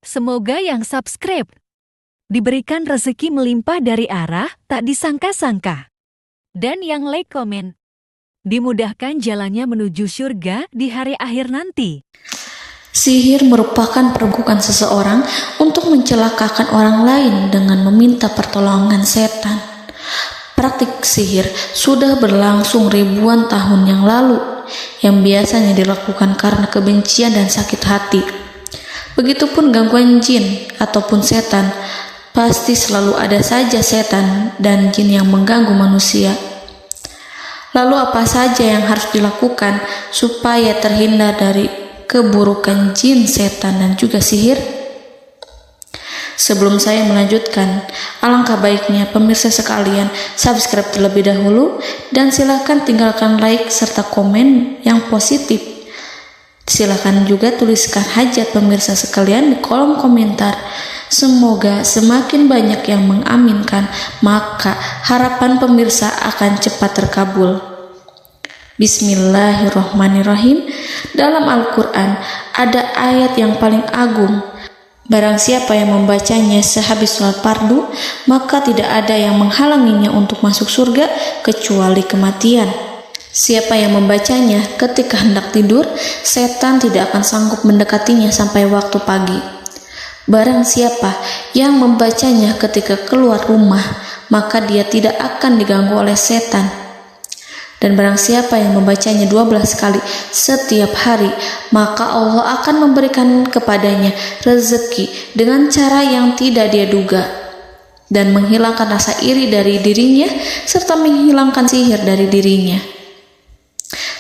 Semoga yang subscribe diberikan rezeki melimpah dari arah tak disangka-sangka. Dan yang like komen, dimudahkan jalannya menuju surga di hari akhir nanti. Sihir merupakan perbuatan seseorang untuk mencelakakan orang lain dengan meminta pertolongan setan. Praktik sihir sudah berlangsung ribuan tahun yang lalu, yang biasanya dilakukan karena kebencian dan sakit hati. Begitupun gangguan jin ataupun setan, pasti selalu ada saja setan dan jin yang mengganggu manusia. Lalu apa saja yang harus dilakukan supaya terhindar dari keburukan jin, setan, dan juga sihir? Sebelum saya melanjutkan, alangkah baiknya pemirsa sekalian subscribe terlebih dahulu dan silakan tinggalkan like serta komen yang positif. Silakan juga tuliskan hajat pemirsa sekalian di kolom komentar. Semoga semakin banyak yang mengaminkan, maka harapan pemirsa akan cepat terkabul. Bismillahirrahmanirrahim. Dalam Al-Quran ada ayat yang paling agung. Barang siapa yang membacanya sehabis sholat fardu, maka tidak ada yang menghalanginya untuk masuk surga kecuali kematian. Siapa yang membacanya ketika hendak tidur, setan tidak akan sanggup mendekatinya sampai waktu pagi. Barang siapa yang membacanya ketika keluar rumah, maka dia tidak akan diganggu oleh setan. Dan barang siapa yang membacanya 12 kali setiap hari, maka Allah akan memberikan kepadanya rezeki dengan cara yang tidak dia duga, dan menghilangkan rasa iri dari dirinya, serta menghilangkan sihir dari dirinya.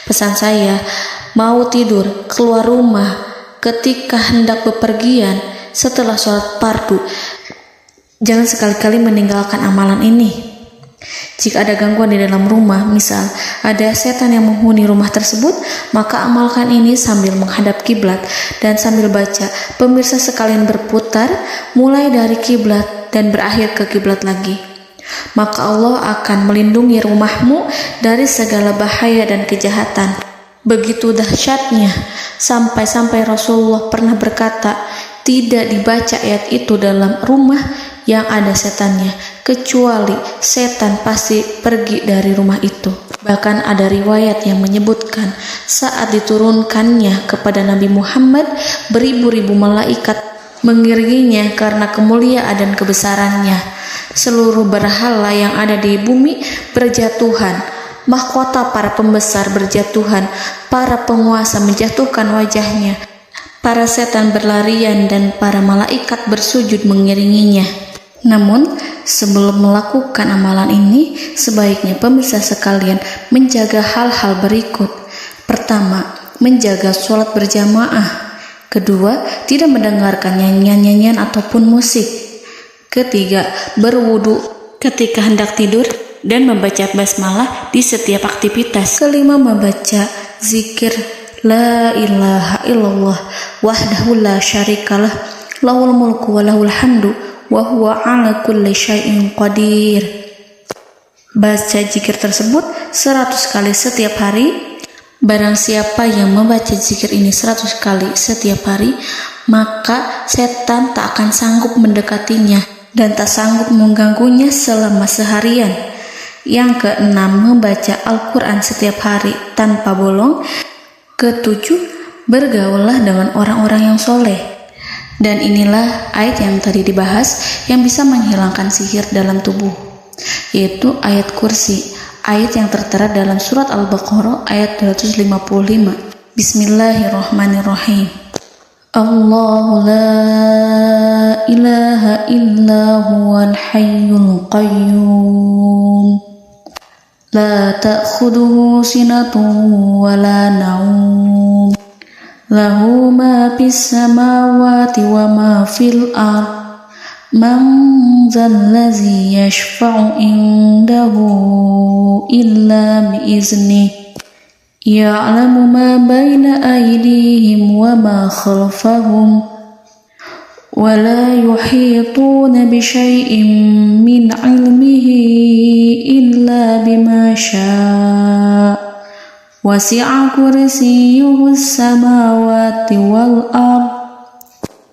Pesan saya, mau tidur, keluar rumah, ketika hendak bepergian, setelah sholat fardu, jangan sekali-kali meninggalkan amalan ini. Jika ada gangguan di dalam rumah, misal ada setan yang menghuni rumah tersebut, maka amalkan ini sambil menghadap kiblat dan sambil baca. Pemirsa sekalian berputar mulai dari kiblat dan berakhir ke kiblat lagi. Maka Allah akan melindungi rumahmu dari segala bahaya dan kejahatan. Begitu dahsyatnya, sampai-sampai Rasulullah pernah berkata, tidak dibaca ayat itu dalam rumah yang ada setannya, kecuali setan pasti pergi dari rumah itu. Bahkan ada riwayat yang menyebutkan saat diturunkannya kepada Nabi Muhammad, beribu-ribu malaikat mengiringinya karena kemuliaan dan kebesarannya. Seluruh berhala yang ada di bumi berjatuhan, mahkota para pembesar berjatuhan, para penguasa menjatuhkan wajahnya, para setan berlarian dan para malaikat bersujud mengiringinya. Namun, sebelum melakukan amalan ini, sebaiknya pemirsa sekalian menjaga hal-hal berikut. Pertama, menjaga sholat berjamaah. Kedua, tidak mendengarkan nyanyian-nyanyian ataupun musik. Ketiga, berwudu ketika hendak tidur dan membaca basmalah di setiap aktivitas. Kelima, membaca zikir La ilaha illallah wahdahu la syarikalah lahul mulku wa lahul hamdu wa huwa ala kulli syai'in qadir. Baca zikir tersebut 100 kali setiap hari. Barang siapa yang membaca zikir ini 100 kali setiap hari, maka setan tak akan sanggup mendekatinya dan tak sanggup mengganggunya selama seharian. Yang keenam, membaca Al-Quran setiap hari tanpa bolong. Ketujuh, bergaullah dengan orang-orang yang soleh. Dan inilah ayat yang tadi dibahas yang bisa menghilangkan sihir dalam tubuh, yaitu ayat kursi, ayat yang tertera dalam surat Al-Baqarah ayat 255. Bismillahirrahmanirrahim. Allahu la ilaha illa huwal hayyul qayyum la ta'khuduhu sinatun wa la naum lahu ma fis samawati wa ma fil ard man zallazi yashfa'u indahu illa bi'izni ya'lamu ma baina aydihim wa ma khalfahum wa la yuhituna bi syai'in min 'ilmihi illa bima syaa wasi'a kursiyyuhu samawati wal ard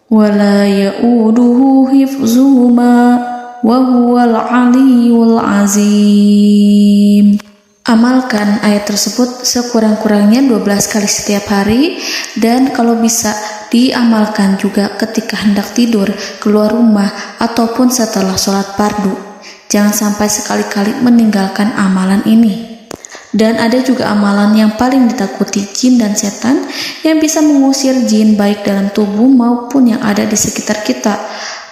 wa la ya'uduhu hifzuhuma wa huwal aliyyul azim. Amalkan ayat tersebut sekurang-kurangnya 12 kali setiap hari, dan kalau bisa diamalkan juga ketika hendak tidur, keluar rumah, ataupun setelah sholat fardu. Jangan sampai sekali-kali meninggalkan amalan ini. Dan ada juga amalan yang paling ditakuti jin dan setan yang bisa mengusir jin baik dalam tubuh maupun yang ada di sekitar kita.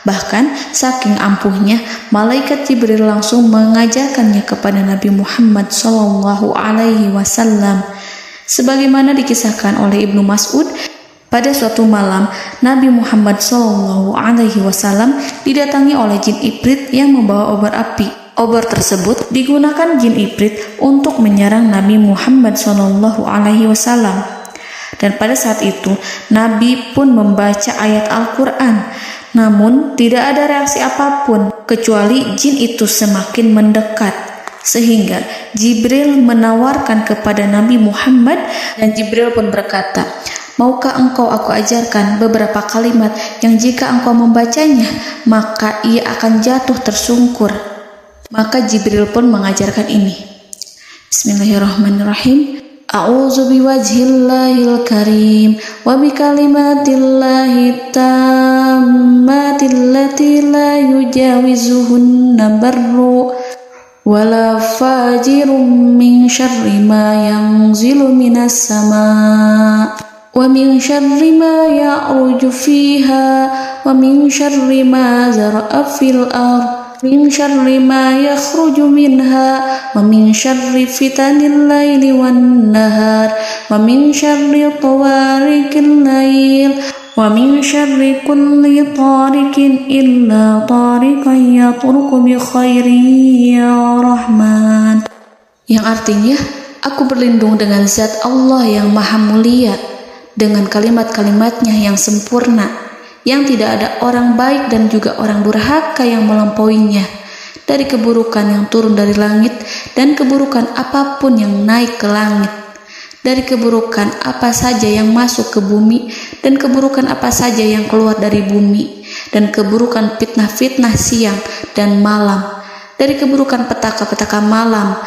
Bahkan saking ampuhnya, malaikat Jibril langsung mengajarkannya kepada Nabi Muhammad SAW. Sebagaimana dikisahkan oleh Ibnu Mas'ud, pada suatu malam Nabi Muhammad SAW didatangi oleh jin Ifrit yang membawa obor api. Obor tersebut digunakan jin Ifrit untuk menyerang Nabi Muhammad SAW. Dan pada saat itu Nabi pun membaca ayat Al-Quran. Namun tidak ada reaksi apapun kecuali jin itu semakin mendekat, sehingga Jibril menawarkan kepada Nabi Muhammad, dan Jibril pun berkata, "Maukah engkau aku ajarkan beberapa kalimat yang jika engkau membacanya maka ia akan jatuh tersungkur?" Maka Jibril pun mengajarkan ini. Bismillahirrahmanirrahim. A'udzu biwajhillahil karim wa bikalimatillahi tammatil lati la yujawizuhunna barru wala fajirum min syarri ma yanzilu minas sama wa min syarri ma ya'ruju fiha wa min syarri ma zara'a fil ardh min syarri ma yakhruju minha wa min syarri fitanil laili wan nahar wa min syarri tawarikil lail wa min syarri kulli tarikin illa tarikan yatruku bi khairin ya Rahman. Yang artinya, aku berlindung dengan zat Allah yang maha mulia, dengan kalimat-kalimatnya yang sempurna, yang tidak ada orang baik dan juga orang durhaka yang melampauinya, dari keburukan yang turun dari langit dan keburukan apapun yang naik ke langit, dari keburukan apa saja yang masuk ke bumi dan keburukan apa saja yang keluar dari bumi, dan keburukan fitnah-fitnah siang dan malam, dari keburukan petaka-petaka malam,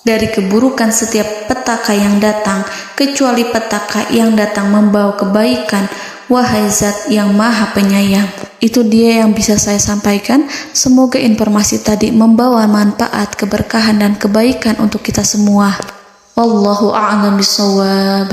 dari keburukan setiap petaka yang datang, kecuali petaka yang datang membawa kebaikan. Wahai Zat yang Maha Penyayang. Itu dia yang bisa saya sampaikan. Semoga informasi tadi membawa manfaat, keberkahan dan kebaikan untuk kita semua. Wallahu a'lam bishawab.